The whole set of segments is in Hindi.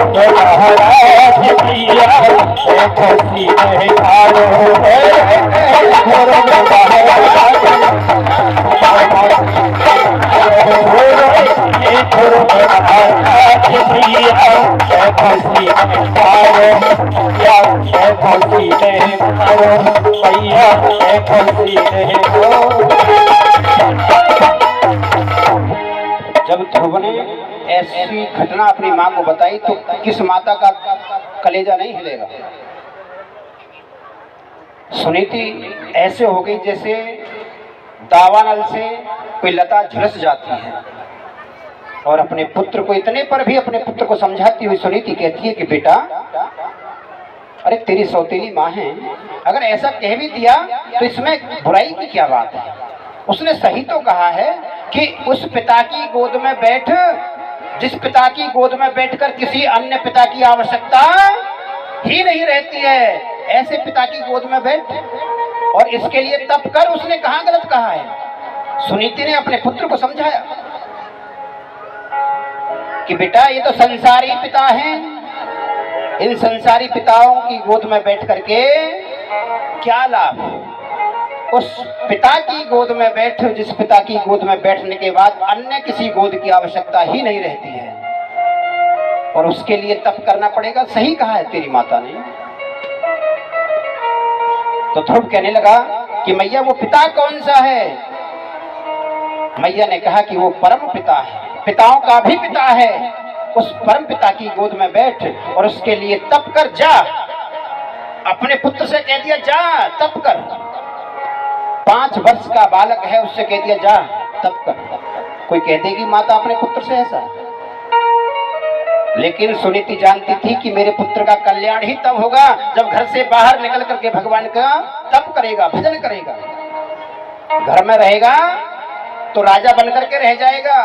महाराज पिया खुशी में ढालो जब ध्रुव ने ऐसी घटना अपनी मां को बताई तो किस माता का कलेजा नहीं हिलेगा। सुनीति ऐसे हो गई जैसे दावानल से कोई लता झुलस जाती है और अपने पुत्र को, इतने पर भी अपने पुत्र को समझाती हुई सुनीति कहती है कि बेटा, अरे तेरी सौतेली माँ है, अगर ऐसा कह भी दिया तो इसमें बुराई की क्या बात है। उसने सही तो कहा है कि उस पिता की गोद में बैठ, जिस पिता की गोद में बैठकर किसी अन्य पिता की आवश्यकता ही नहीं रहती है, ऐसे पिता की गोद में बैठ और इसके लिए तप कर। उसने कहाँ गलत कहा है। सुनीति ने अपने पुत्र को समझाया कि बेटा, ये तो संसारी पिता हैं, इन संसारी पिताओं की गोद में बैठ करके क्या लाभ। उस पिता की गोद में बैठ, जिस पिता की गोद में बैठने के बाद अन्य किसी गोद की आवश्यकता ही नहीं रहती है और उसके लिए तप करना पड़ेगा। सही कहा है तेरी माता ने। तो ध्रुव कहने लगा कि मैया वो पिता कौन सा है। मैया ने कहा कि वो परम पिता है, पिताओं का भी पिता है। उस परम पिता की गोद में बैठ और उसके लिए तप कर जा। अपने पुत्र से कह दिया जा तप कर। 5 वर्ष का बालक है, उससे कह दिया जा तप कर। कोई कह देगी माता अपने पुत्र से ऐसा? लेकिन सुनीति जानती थी कि मेरे पुत्र का कल्याण ही तब होगा जब घर से बाहर निकल करके भगवान का तप करेगा, भजन करेगा। घर में रहेगा तो राजा बनकर के रह जाएगा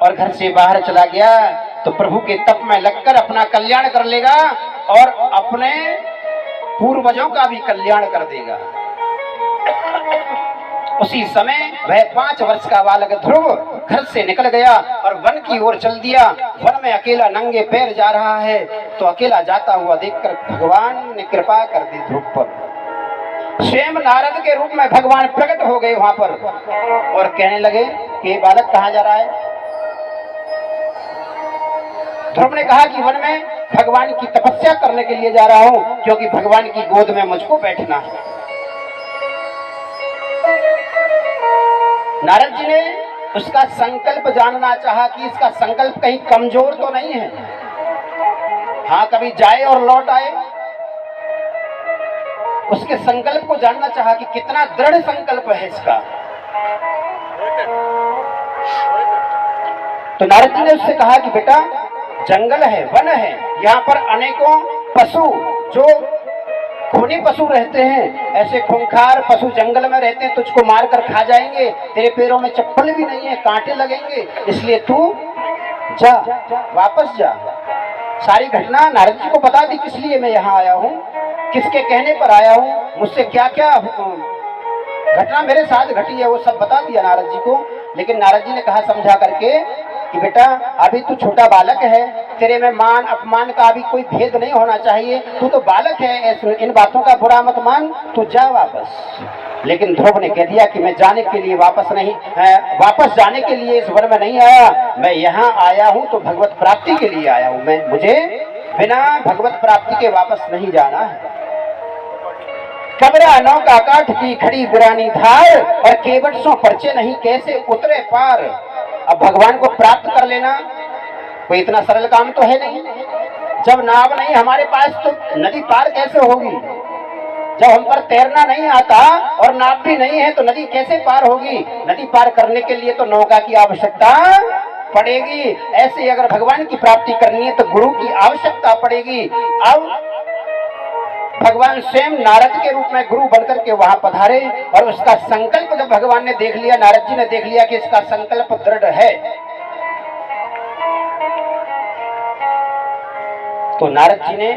और घर से बाहर चला गया तो प्रभु के तप में लगकर अपना कल्याण कर लेगा और अपने पूर्वजों का भी कल्याण कर देगा। उसी समय वह 5 वर्ष का बालक ध्रुव घर से निकल गया और वन की ओर चल दिया। वन में अकेला नंगे पैर जा रहा है तो अकेला जाता हुआ देखकर भगवान ने कृपा कर दी ध्रुव पर। स्वयं नारद के रूप में भगवान प्रकट हो गए वहां पर और कहने लगे कि बालक कहाँ जा रहा है। ध्रुव ने कहा कि वन में भगवान की तपस्या करने के लिए जा रहा हूं, क्योंकि भगवान की गोद में मुझको बैठना है। नारद जी ने उसका संकल्प जानना चाहा कि इसका संकल्प कहीं कमजोर तो नहीं है। हाँ, कभी जाए और लौट आए। उसके संकल्प को जानना चाहा कि कितना दृढ़ संकल्प है इसका। तो नारद जी ने उससे कहा कि बेटा, जंगल है, वन है, यहाँ पर अनेकों पशु, जो खूनी पशु रहते हैं, ऐसे खूंखार पशु जंगल में रहते हैं, तुझको मार कर खा जाएंगे। तेरे पैरों में चप्पल भी नहीं है, कांटे लगेंगे, इसलिए तू जा, वापस जा। सारी घटना नारद जी को बता दी, किस लिए मैं यहाँ आया हूँ, किसके कहने पर आया हूँ, मुझसे क्या क्या घटना मेरे साथ घटी है, वो सब बता दिया नारद जी को। लेकिन नारद जी ने कहा समझा करके कि बेटा, अभी तू छोटा बालक है, तेरे में मान अपमान का अभी कोई भेद नहीं होना चाहिए, तू तो बालक है, इन बातों का बुरा मत मान, तू जा वापस। लेकिन ध्रुव ने कह दिया कि मैं जाने के लिए वापस जाने के लिए इस वन में नहीं आया, मैं यहाँ आया हूँ तो भगवत प्राप्ति के लिए आया हूँ। मुझे बिना भगवत प्राप्ति के वापस नहीं जाना है। कबरा नौका काठ की खड़ी पुरानी धार और केवट सो पर्चे नहीं, कैसे उतरे पार। अब भगवान को प्राप्त कर लेना कोई इतना सरल काम तो है नहीं। जब नाव नहीं हमारे पास तो नदी पार कैसे होगी। जब हम पर तैरना नहीं आता और नाव भी नहीं है तो नदी कैसे पार होगी। नदी पार करने के लिए तो नौका की आवश्यकता पड़ेगी। ऐसे अगर भगवान की प्राप्ति करनी है तो गुरु की आवश्यकता पड़ेगी। अब भगवान स्वयं नारद के रूप में गुरु बनकर के वहां पधारे और उसका संकल्प जब भगवान ने देख लिया, नारद जी ने देख लिया कि इसका संकल्प दृढ़ है, तो नारद जी ने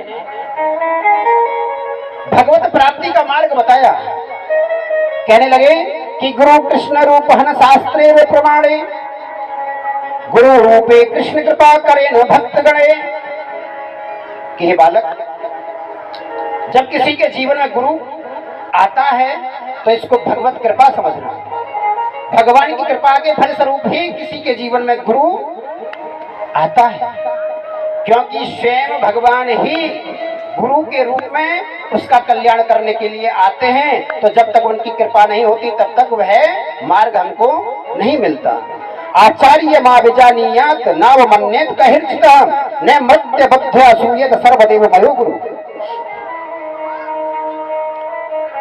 भगवत प्राप्ति का मार्ग बताया। कहने लगे कि गुरु कृष्ण रूप हन शास्त्रे वे प्रमाणे, गुरु रूपे कृष्ण कृपा करे न भक्त गणे। कि हे बालक, जब किसी के जीवन में गुरु आता है तो इसको भगवत कृपा समझना। भगवान की कृपा के फल स्वरूप ही किसी के जीवन में गुरु आता है, क्योंकि स्वयं भगवान ही गुरु के रूप में उसका कल्याण करने के लिए आते हैं। तो जब तक उनकी कृपा नहीं होती तब तक वह मार्ग हमको नहीं मिलता। आचार्य मां विजानीयात नाव मन्येत कहर्चिता न मध्य बद्ध असूयत सर्वदेव मयो गुरु।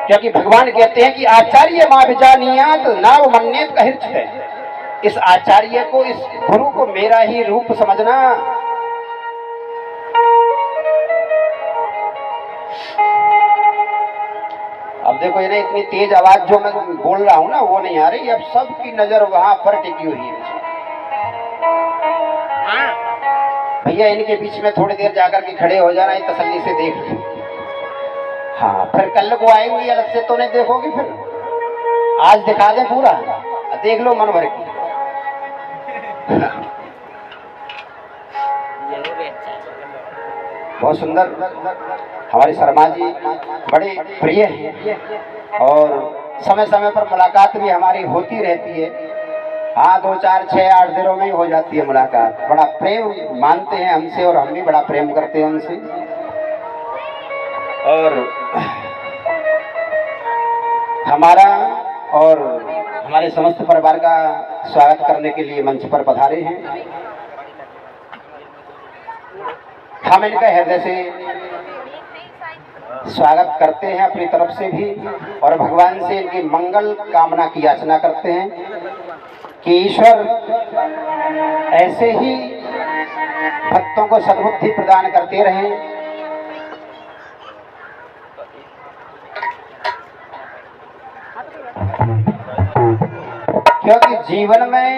क्योंकि भगवान कहते हैं कि आचार्य मां विजानीयात नाव मन्येत कहर्चिता, इस आचार्य को, इस गुरु को मेरा ही रूप समझना। अब देखो ये ना, इतनी तेज आवाज जो मैं बोल रहा हूं ना वो नहीं आ रही। अब सबकी नजर वहां पर टिकी हुई है। भैया इनके बीच में थोड़ी देर जाकर के खड़े हो जाना, तसल्ली से देख ले। हाँ, फिर कल को आएंगी अलग से तो नहीं देखोगी, फिर आज दिखा दें पूरा, देख लो मन भर की। बहुत सुंदर हमारे शर्मा जी बड़े प्रिय हैं और समय समय पर मुलाकात भी हमारी होती रहती है। हाँ, 2, 4, 6, 8 दिनों में ही हो जाती है मुलाकात। बड़ा प्रेम मानते हैं हमसे और हम भी बड़ा प्रेम करते हैं उनसे। और हमारा और हमारे समस्त परिवार का स्वागत करने के लिए मंच पर पधारे हैं। हम इनका हृदय से स्वागत करते हैं अपनी तरफ से भी, और भगवान से इनकी मंगल कामना की याचना करते हैं कि ईश्वर ऐसे ही भक्तों को सद्बुद्धि प्रदान करते रहें। क्योंकि जीवन में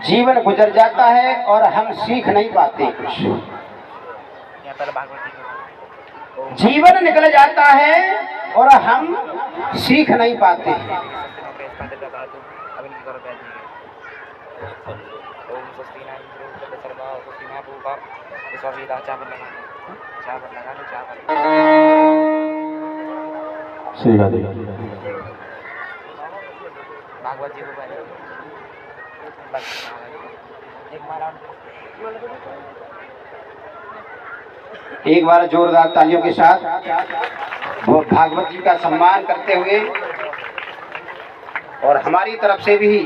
जीवन गुजर जाता है और हम सीख नहीं पाते कुछ। जीवन निकल जाता है और हम सीख नहीं पाते हैं। भागवत जी एक बार जोरदार तालियों के साथ वो भागवत जी का सम्मान करते हुए, और हमारी तरफ से भी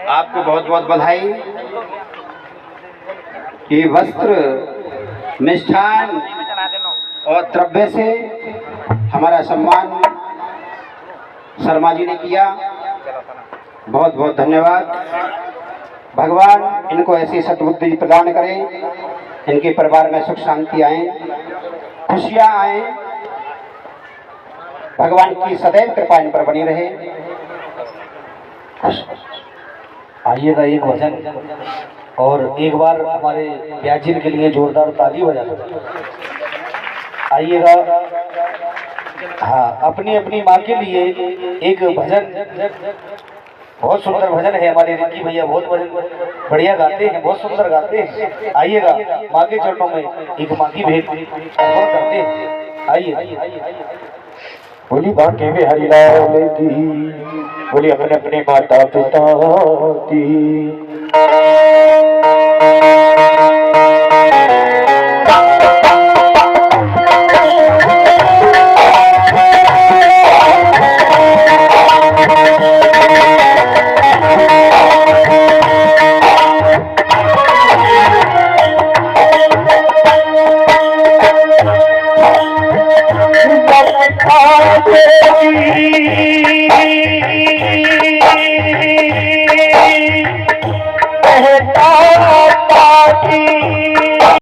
आपको बहुत बहुत बधाई कि वस्त्र, मिष्ठान और द्रव्य से हमारा सम्मान शर्मा जी ने किया। बहुत बहुत धन्यवाद। भगवान इनको ऐसी सद्बुद्धि प्रदान करें, इनके परिवार में सुख शांति आए, खुशियां आए, भगवान की सदैव कृपा इन पर बनी रहे। आइएगा एक भजन, और एक बार हमारे व्याजिन के लिए जोरदार ताली बजा दो। आइएगा। हाँ, अपनी अपनी माँ के लिए एक भजन, बहुत सुंदर भजन है। हमारे रिंकी भैया बहुत बढ़िया गाते हैं, बहुत सुंदर गाते हैं। आइएगा, माँ के चरणों में एक माँ की भेंट अर्पण करते हैं। आइए। बोली बाकी में हरिलाल की, बोली अपने अपने माता पिता की। कहता